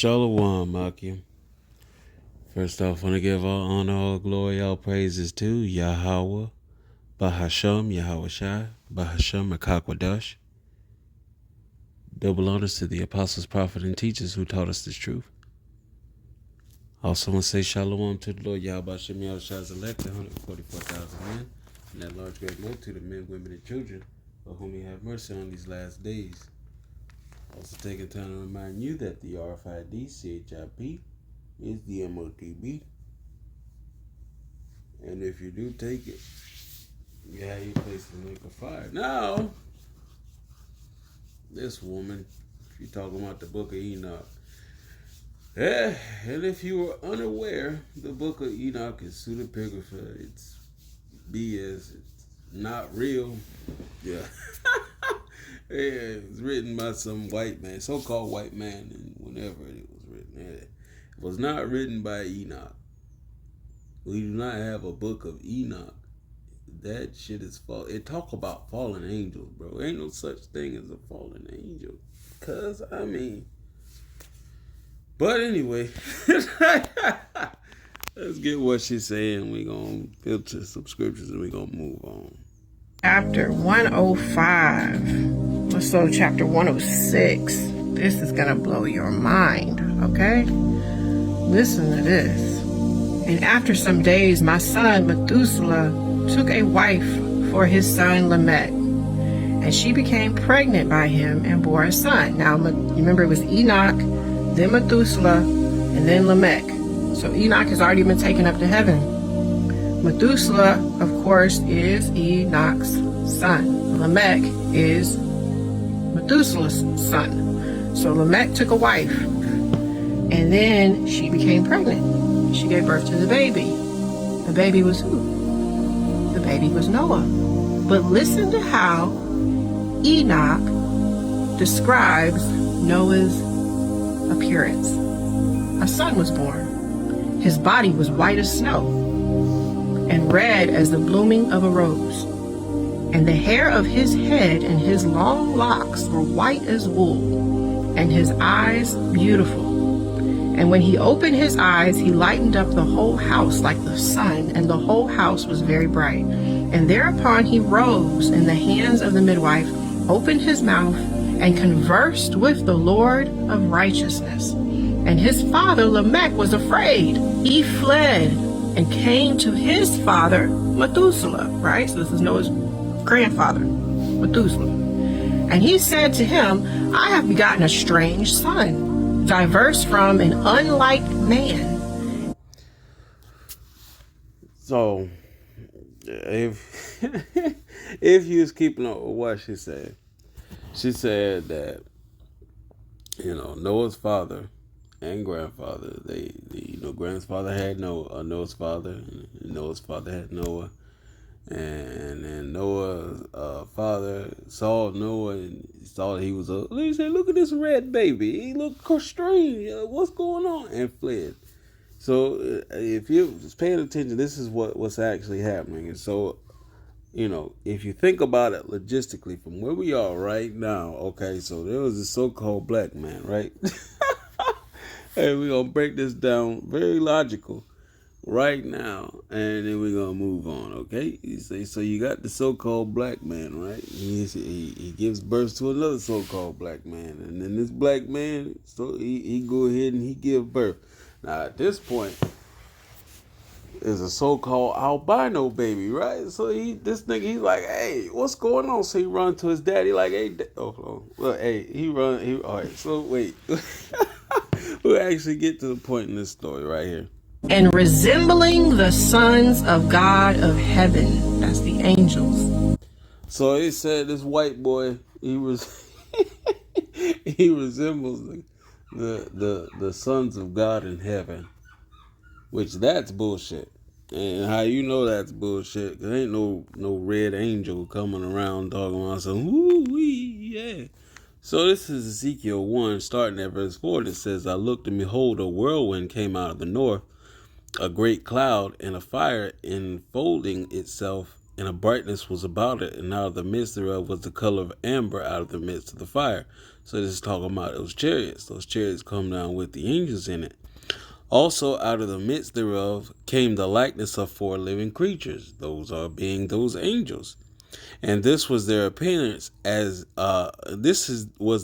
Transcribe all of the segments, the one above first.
Shalom, Akim. First off, I want to give all honor, all glory, all praises to Yahweh, Bahasham, Yahweh Shai, Bahasham, Akakwadash. Double honors to the apostles, prophets, and teachers who taught us this truth. Also want to say shalom to the Lord Yahweh Shem Yahweh Shai's elect, 144,000 men, and that large great multitude of men, women, and children, for whom he have mercy on these last days. Also taking time to remind you that the RFID CHIP is the MOTB. And if you do take it, you have your place in the lake of fire. Now, this woman, she's talking about the book of Enoch. Yeah, and if you were unaware, the book of Enoch is pseudepigrapha. It's BS. It's not real. Yeah. Yeah, it was written by some white man, so-called white man, and whenever it was written. It was not written by Enoch. We do not have a book of Enoch. That shit is false. It talk about fallen angels, bro. Ain't no such thing as a fallen angel. Cause, I mean. But anyway. Let's get what she's saying. We gonna filter subscriptions and we gonna move on. Chapter 105. So chapter 106. This is gonna blow your mind, okay? Listen to this. And after some days, my son Methuselah took a wife for his son Lamech, and she became pregnant by him and bore a son. Now, remember, it was Enoch, then Methuselah, and then Lamech. So Enoch has already been taken up to heaven. Methuselah, of course, is Enoch's son. Lamech is Methuselah's son. So Lamech took a wife, and then she became pregnant. She gave birth to the baby. The baby was who? The baby was Noah. But listen to how Enoch describes Noah's appearance. A son was born. His body was white as snow and red as the blooming of a rose. And the hair of his head and his long locks were white as wool, and his eyes beautiful. And when he opened his eyes, he lightened up the whole house like the sun, and the whole house was very bright. And thereupon he rose in the hands of the midwife, opened his mouth, and conversed with the Lord of righteousness. And his father Lamech was afraid. He fled and came to his father Methuselah, right? So this is Noah's grandfather, Methuselah. And he said to him, I have begotten a strange son, diverse from an unlike man. So, if if you was keeping up with what she said that, Noah's father and grandfather, grandfather had Noah's father, and Noah's father had Noah. And then Noah's father saw Noah and saw he was he said, look at this red baby. He looked strange. What's going on? And fled. So if you're paying attention, this is what's actually happening. And so, if you think about it logistically from where we are right now, okay, so there was a so-called black man, right? Hey, we're going to break this down very logical right now, and then we're gonna move on, okay? So you got the so-called black man, right? He gives birth to another so-called black man, and then this black man, so he go ahead and he give birth. Now at this point, is a so-called albino baby, right? So this nigga, he's like, hey, what's going on? So he run to his daddy like, hey, all right. So wait, we'll actually get to the point in this story right here. And resembling the sons of God of heaven. That's the angels. So he said this white boy, he resembles the sons of God in heaven. Which that's bullshit. And how you know that's bullshit? Cause ain't no red angel coming around talking about some woo-wee, yeah. So this is Ezekiel 1, starting at verse 4. It says, I looked and behold, a whirlwind came out of the north, a great cloud, and a fire enfolding itself, and a brightness was about it, and out of the midst thereof was the color of amber out of the midst of the fire. So this is talking about those chariots. Those chariots come down with the angels in it. Also, out of the midst thereof came the likeness of 4 living creatures, those are being those angels. And this was their appearance was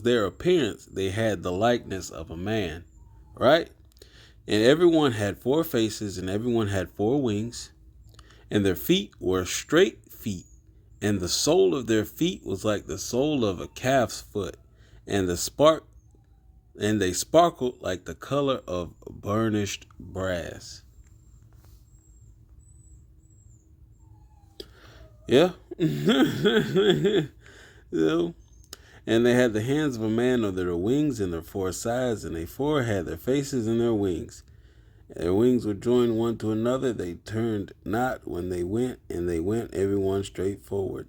their appearance. They had the likeness of a man, right? And everyone had 4 faces, and everyone had 4 wings, and their feet were straight feet, and the sole of their feet was like the sole of a calf's foot, and they sparkled like the color of burnished brass. Yeah. So, and they had the hands of a man on their wings and their 4 sides, and they 4 had their faces and their wings. Their wings were joined one to another. They turned not when they went, and they went everyone straight forward.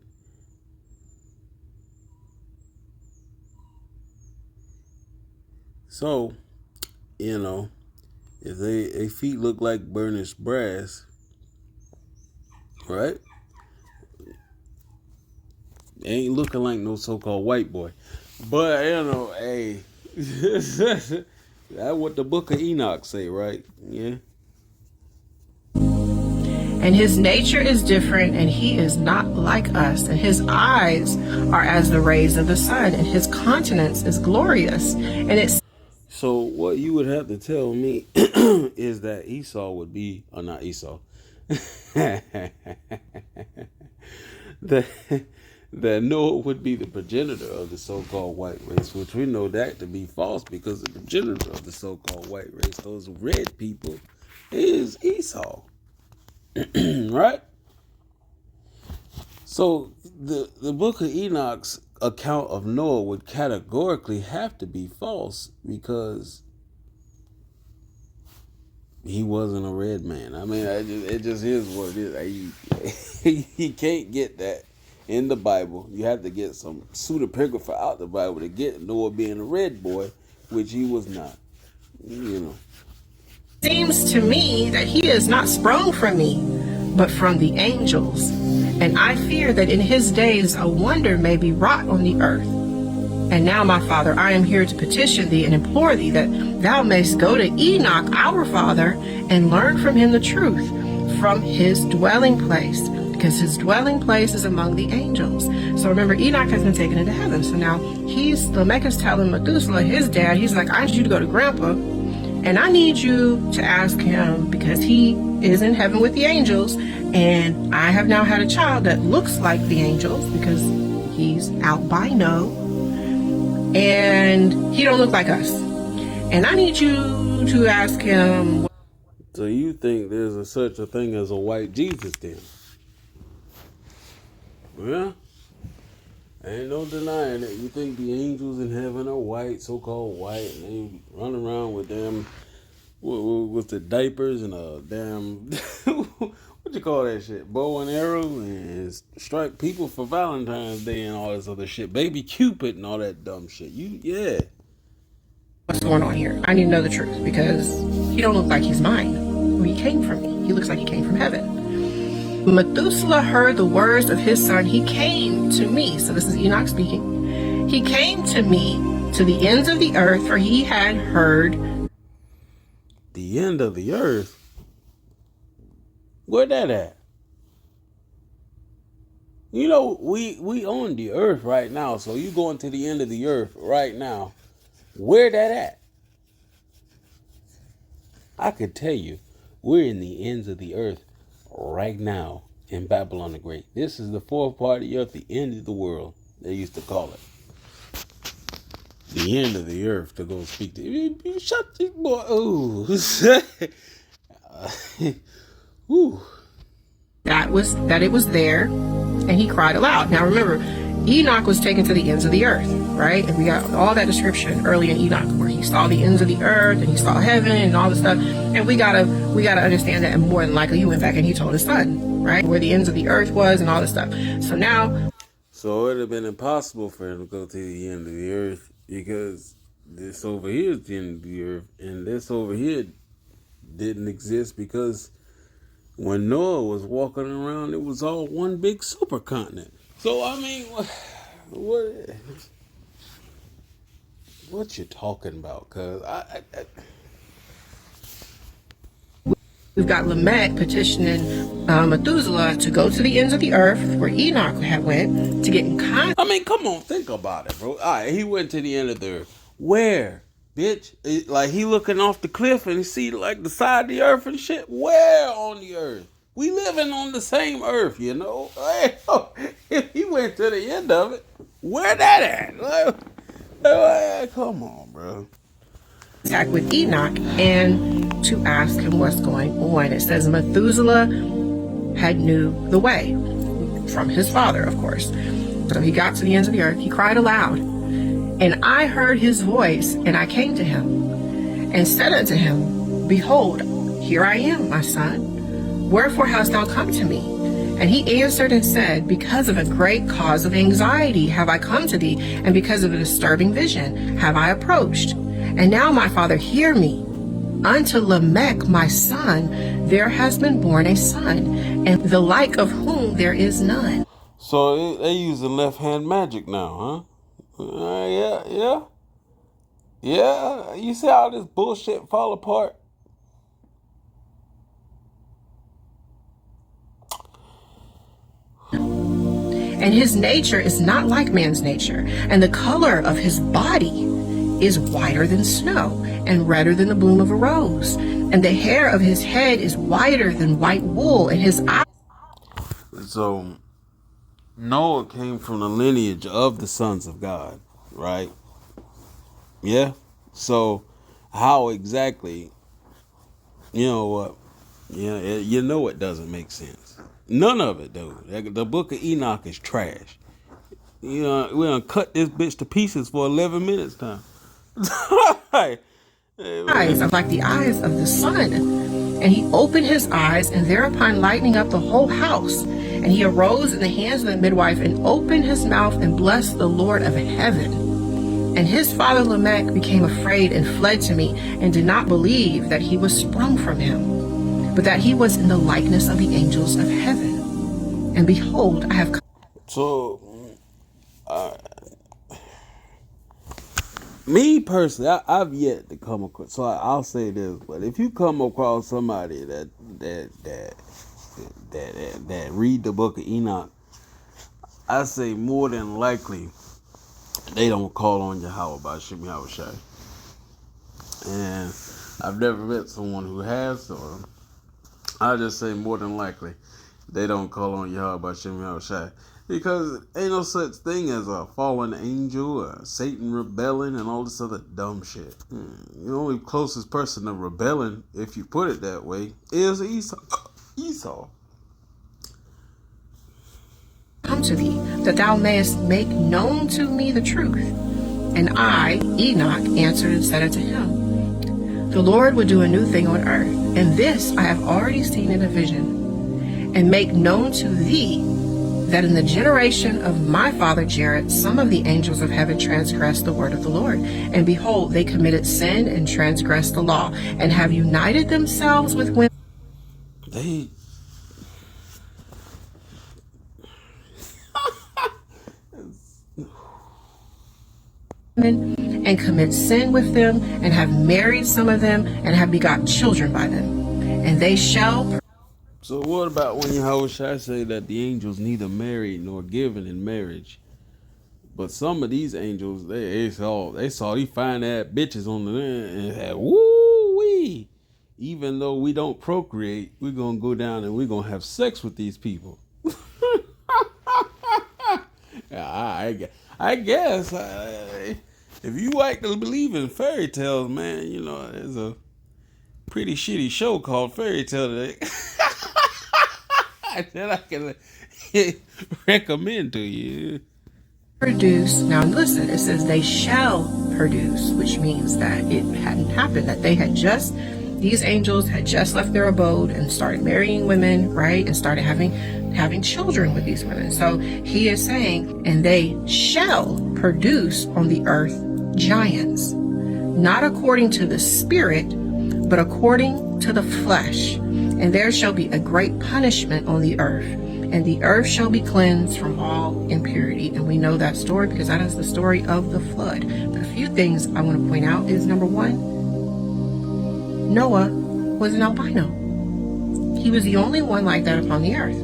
So, if their feet look like burnished brass, right? They ain't looking like no so-called white boy. But, hey, that's what the book of Enoch say, right? Yeah. And his nature is different, and he is not like us. And his eyes are as the rays of the sun, and his countenance is glorious. And it's So what you would have to tell me is that Esau would be, or not Esau, that Noah would be the progenitor of the so-called white race, which we know that to be false, because the progenitor of the so-called white race, those red people, is Esau. Right? So the book of Enoch's account of Noah would categorically have to be false, because he wasn't a red man. I mean, it just is what it is. You can't get that in the Bible. You have to get some pseudepigrapha out the Bible to get Noah being a red boy, which he was not. seems to me that he is not sprung from me, but from the angels. And I fear that in his days a wonder may be wrought on the earth. And now, my father, I am here to petition thee and implore thee that thou mayst go to Enoch our father and learn from him the truth from his dwelling place, because his dwelling place is among the angels. So remember, Enoch has been taken into heaven. So now Lamech is telling Methuselah, his dad, he's like, I need you to go to grandpa, and I need you to ask him, because he is in heaven with the angels, and I have now had a child that looks like the angels because he's albino, and he don't look like us. And I need you to ask him. So you think there's such a thing as a white Jesus then? Well, ain't no denying it. You think the angels in heaven are white, so-called white, and they run around with them, with the diapers and a damn, what you call that shit, bow and arrow, and strike people for Valentine's Day and all this other shit, baby Cupid and all that dumb shit. Yeah. What's going on here? I need to know the truth, because he don't look like he's mine, or he came from me. He looks like he came from heaven. When Methuselah heard the words of his son, he came to me. So this is Enoch speaking. He came to me to the ends of the earth, for he had heard. The end of the earth? Where that at? We on the earth right now, so you going to the end of the earth right now. Where that at? I could tell you, we're in the ends of the earth right now in Babylon the Great. This is the fourth part of the earth, the end of the world, they used to call it. The end of the earth, to go speak to you. Shut this boy. Ooh. Ooh. That it was there, and he cried aloud. Now remember, Enoch was taken to the ends of the earth, right? And we got all that description early in Enoch, where he saw the ends of the earth and he saw heaven and all this stuff. And we gotta understand that, and more than likely he went back and he told his son, right, where the ends of the earth was and all this stuff. So it would have been impossible for him to go to the end of the earth, because this over here is the end of the earth, and this over here didn't exist, because when Noah was walking around, it was all one big supercontinent. So, I mean, what? What you talking about? Cause We've got Lamech petitioning Methuselah to go to the ends of the earth where Enoch had went to get in contact. I mean, come on, think about it, bro. All right, he went to the end of the earth. Where, bitch? Like he looking off the cliff and he see like the side of the earth and shit. Where on the earth? We living on the same earth, you know. If he went to the end of it, where that at? Come on, bro. With Enoch and to ask him what's going on. It says Methuselah had knew the way from his father, of course. So he got to the ends of the earth. He cried aloud, and I heard his voice, and I came to him and said unto him, Behold, here I am, my son. Wherefore hast thou come to me? And he answered and said, Because of a great cause of anxiety have I come to thee, and because of a disturbing vision have I approached. And now, my father, hear me. Unto Lamech, my son, there has been born a son, and the like of whom there is none. So they using left hand magic now, huh? Yeah. You see how this bullshit fall apart? And his nature is not like man's nature, and the color of his body is whiter than snow, and redder than the bloom of a rose. And the hair of his head is whiter than white wool, and his eyes. So Noah came from the lineage of the sons of God, right? Yeah. So how exactly? You know what? Yeah, you know it doesn't make sense. None of it, dude. The book of Enoch is trash. You know, we're gonna cut this bitch to pieces for 11 minutes time. Eyes are like the eyes of the sun. And he opened his eyes, and thereupon lightening up the whole house. And he arose in the hands of the midwife, and opened his mouth, and blessed the Lord of heaven. And his father Lamech became afraid, and fled to me, and did not believe that he was sprung from him, but that he was in the likeness of the angels of heaven. And behold, I have come. So, me personally, I've yet to come across. So I'll say this: but if you come across somebody that read the book of Enoch, I say more than likely they don't call on Yahweh by Shem Yahushai. And I've never met someone who has, so I just say more than likely they don't call on Yahweh by Shem Yahushai. Because ain't no such thing as a fallen angel, or Satan rebelling, and all this other dumb shit. The only closest person to rebelling, if you put it that way, is Esau. Come to thee, that thou mayest make known to me the truth. And I, Enoch, answered and said unto him, The Lord will do a new thing on earth, and this I have already seen in a vision, and make known to thee that in the generation of my father Jared, some of the angels of heaven transgressed the word of the Lord. And behold, they committed sin and transgressed the law, and have united themselves with women. They and commit sin with them, and have married some of them, and have begot children by them. And they shall. So what about when Yahweh say that the angels neither married nor given in marriage? But some of these angels, they saw these fine ass bitches on the land and had woo-wee. Even though we don't procreate, we're gonna go down and we're gonna have sex with these people. I guess if you like to believe in fairy tales, man, you know there's a pretty shitty show called Fairy Tale today. That I can recommend to you. Produce. Now listen, it says they shall produce, which means that it hadn't happened, that these angels had just left their abode and started marrying women, right? And started having children with these women. So he is saying, and they shall produce on the earth giants, not according to the spirit, but according to the flesh. And there shall be a great punishment on the earth, and the earth shall be cleansed from all impurity. And we know that story because that is the story of the flood. But few things I want to point out is, number one, Noah was an albino. He was the only one like that upon the earth.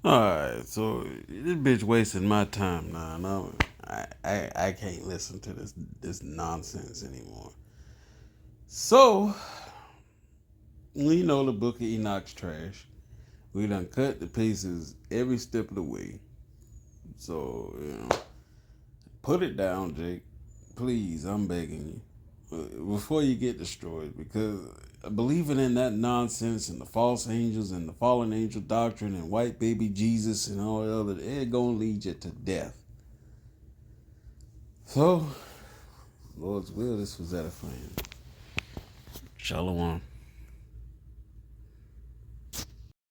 Alright, so this bitch wasting my time now. No, I can't listen to this nonsense anymore. So, we know the book of Enoch's trash. We done cut the pieces every step of the way. So, put it down, Jake. Please, I'm begging you. Before you get destroyed, because believing in that nonsense and the false angels and the fallen angel doctrine and white baby Jesus and all the other, it gonna lead you to death. So, Lord's will, this was Edifying. Shalom.